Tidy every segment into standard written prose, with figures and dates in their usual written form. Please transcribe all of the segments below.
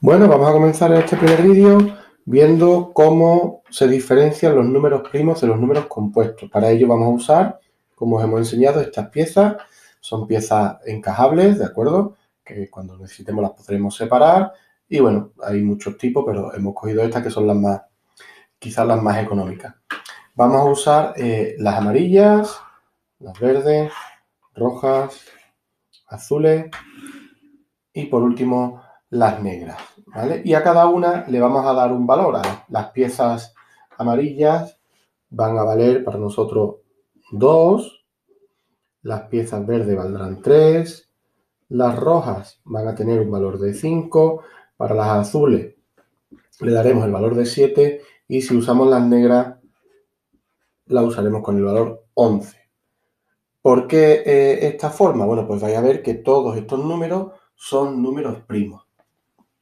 Bueno, vamos a comenzar en este primer vídeo viendo cómo se diferencian los números primos de los números compuestos. Para ello vamos a usar, como os hemos enseñado, estas piezas. Son piezas encajables, ¿de acuerdo? Que cuando necesitemos las podremos separar. Y bueno, hay muchos tipos, pero hemos cogido estas que son las más, quizás las más económicas. Vamos a usar las amarillas, las verdes, rojas, azules y por último las negras, ¿vale? Y a cada una le vamos a dar un valor. Las piezas amarillas van a valer para nosotros 2, las piezas verdes valdrán 3, las rojas van a tener un valor de 5, para las azules le daremos el valor de 7 y si usamos las negras las usaremos con el valor 11. ¿Por qué esta forma? Bueno, pues vais a ver que todos estos números son números primos.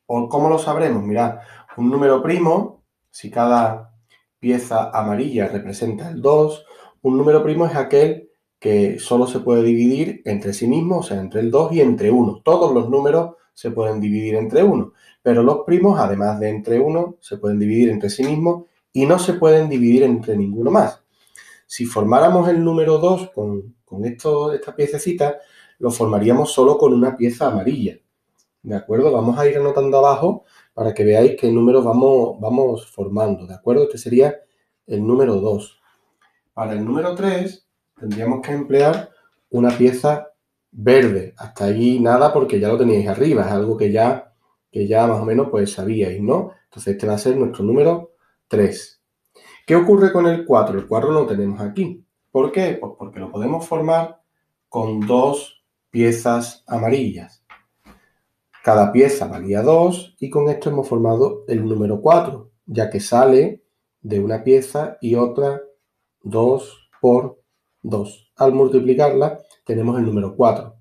¿O cómo lo sabremos? Mirad, un número primo, si cada pieza amarilla representa el 2, un número primo es aquel que solo se puede dividir entre sí mismo, o sea, entre el 2 y entre 1. Todos los números se pueden dividir entre 1, pero los primos, además de entre 1, se pueden dividir entre sí mismos y no se pueden dividir entre ninguno más. Si formáramos el número 2 con esta piececita, lo formaríamos solo con una pieza amarilla. ¿De acuerdo? Vamos a ir anotando abajo para que veáis qué números vamos formando, ¿de acuerdo? Este sería el número 2. Para el número 3 tendríamos que emplear una pieza verde. Hasta allí nada porque ya lo teníais arriba, es algo que ya más o menos pues sabíais, ¿no? Entonces este va a ser nuestro número 3. ¿Qué ocurre con el 4? El 4 lo tenemos aquí. ¿Por qué? Pues porque lo podemos formar con dos piezas amarillas. Cada pieza valía 2 y con esto hemos formado el número 4, ya que sale de una pieza y otra 2 por 2. Al multiplicarla tenemos el número 4.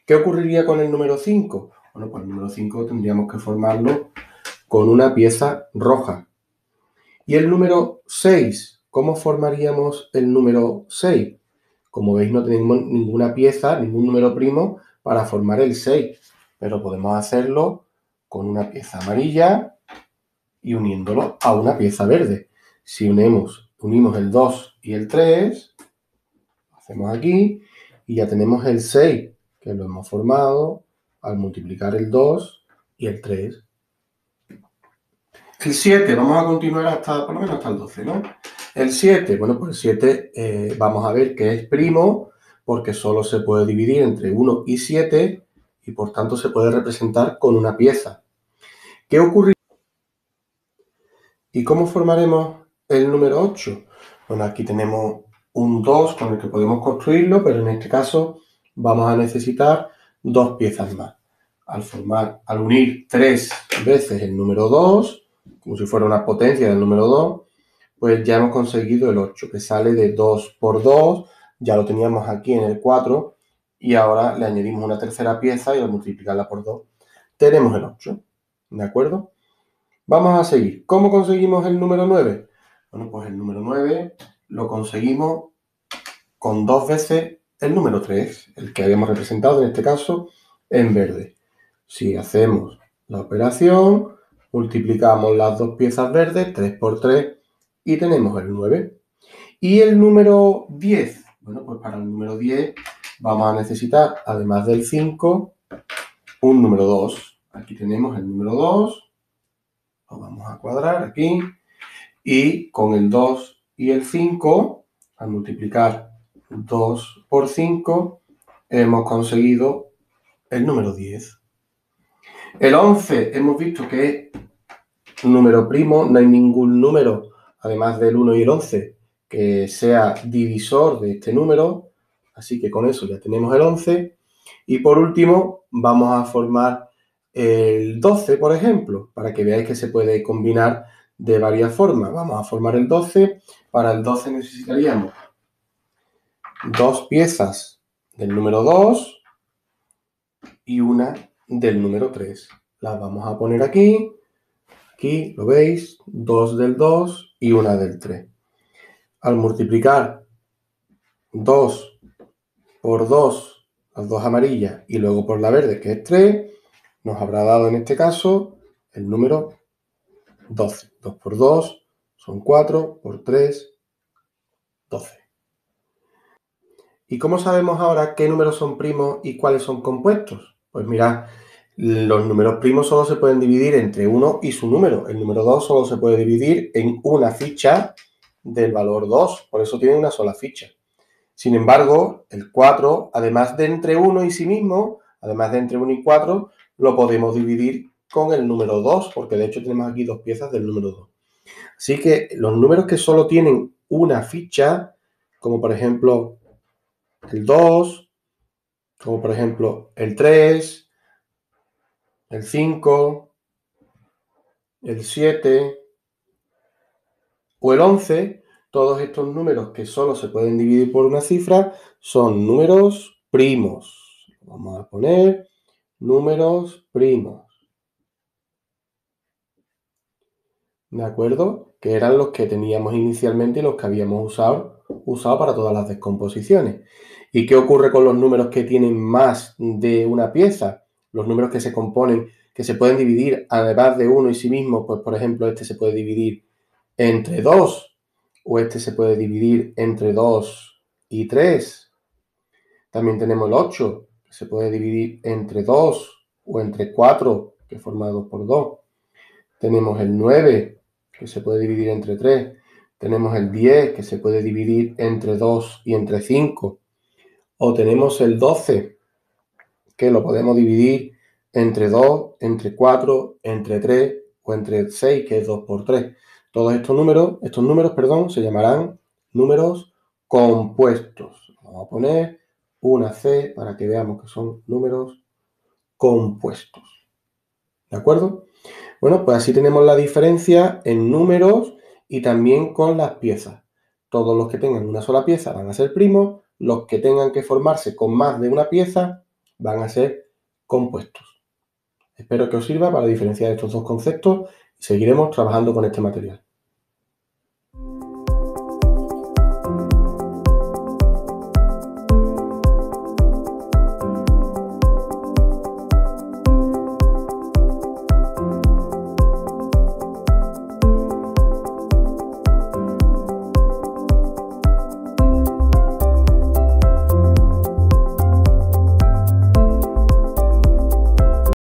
¿Qué ocurriría con el número 5? Bueno, pues el número 5 tendríamos que formarlo con una pieza roja. ¿Y el número 6? ¿Cómo formaríamos el número 6? Como veis, no tenemos ninguna pieza, ningún número primo para formar el 6, pero podemos hacerlo con una pieza amarilla y uniéndolo a una pieza verde. Si unimos el 2 y el 3, lo hacemos aquí y ya tenemos el 6, que lo hemos formado al multiplicar el 2 y el 3. El 7, vamos a continuar hasta, por lo menos hasta el 12, ¿no? El 7, bueno, pues el 7 vamos a ver que es primo porque solo se puede dividir entre 1 y 7 y por tanto se puede representar con una pieza. ¿Qué ocurre? ¿Y cómo formaremos el número 8? Bueno, aquí tenemos un 2 con el que podemos construirlo, pero en este caso vamos a necesitar dos piezas más. Al unir 3 veces el número 2, como si fuera una potencia del número 2, pues ya hemos conseguido el 8, que sale de 2 por 2, ya lo teníamos aquí en el 4, y ahora le añadimos una tercera pieza y al multiplicarla por 2 tenemos el 8, ¿de acuerdo? Vamos a seguir. ¿Cómo conseguimos el número 9? Bueno, pues el número 9 lo conseguimos con dos veces el número 3, el que habíamos representado en este caso en verde. Si hacemos la operación, multiplicamos las dos piezas verdes, 3 por 3, y tenemos el 9. ¿Y el número 10? Bueno, pues para el número 10 vamos a necesitar, además del 5, un número 2. Aquí tenemos el número 2, lo vamos a cuadrar aquí, y con el 2 y el 5, al multiplicar 2 por 5, hemos conseguido el número 10. El 11 hemos visto que es un número primo, no hay ningún número, además del 1 y el 11, que sea divisor de este número, así que con eso ya tenemos el 11. Y por último, vamos a formar el 12, por ejemplo, para que veáis que se puede combinar de varias formas. Vamos a formar el 12. Para el 12 necesitaríamos dos piezas del número 2 y una del número 3. Las vamos a poner aquí. Aquí lo veis, 2 del 2 y una del 3. Al multiplicar 2 por 2, las dos amarillas, y luego por la verde, que es 3, nos habrá dado en este caso el número 12. 2 por 2 son 4, por 3, 12. ¿Y cómo sabemos ahora qué números son primos y cuáles son compuestos? Pues mirad, los números primos solo se pueden dividir entre 1 y su número. El número 2 solo se puede dividir en una ficha del valor 2, por eso tiene una sola ficha. Sin embargo, el 4, además de entre 1 y sí mismo, además de entre 1 y 4, lo podemos dividir con el número 2, porque de hecho tenemos aquí dos piezas del número 2. Así que los números que solo tienen una ficha, como por ejemplo el 2, como por ejemplo el 3, el 5, el 7 o el 11, todos estos números que solo se pueden dividir por una cifra son números primos. Vamos a poner números primos. ¿De acuerdo? Que eran los que teníamos inicialmente y los que habíamos usado para todas las descomposiciones. ¿Y qué ocurre con los números que tienen más de una pieza? Los números que se componen, que se pueden dividir además de uno y sí mismo, pues por ejemplo este se puede dividir entre 2 o este se puede dividir entre 2 y 3. También tenemos el 8, que se puede dividir entre 2 o entre 4, que forma 2 por 2. Tenemos el 9, que se puede dividir entre 3. Tenemos el 10, que se puede dividir entre 2 y entre 5. O tenemos el 12, que lo podemos dividir entre 2, entre 4, entre 3 o entre 6, que es 2 por 3. Todos estos números, se llamarán números compuestos. Vamos a poner una C para que veamos que son números compuestos. ¿De acuerdo? Bueno, pues así tenemos la diferencia en números y también con las piezas. Todos los que tengan una sola pieza van a ser primos, los que tengan que formarse con más de una pieza van a ser compuestos. Espero que os sirva para diferenciar estos dos conceptos y seguiremos trabajando con este material.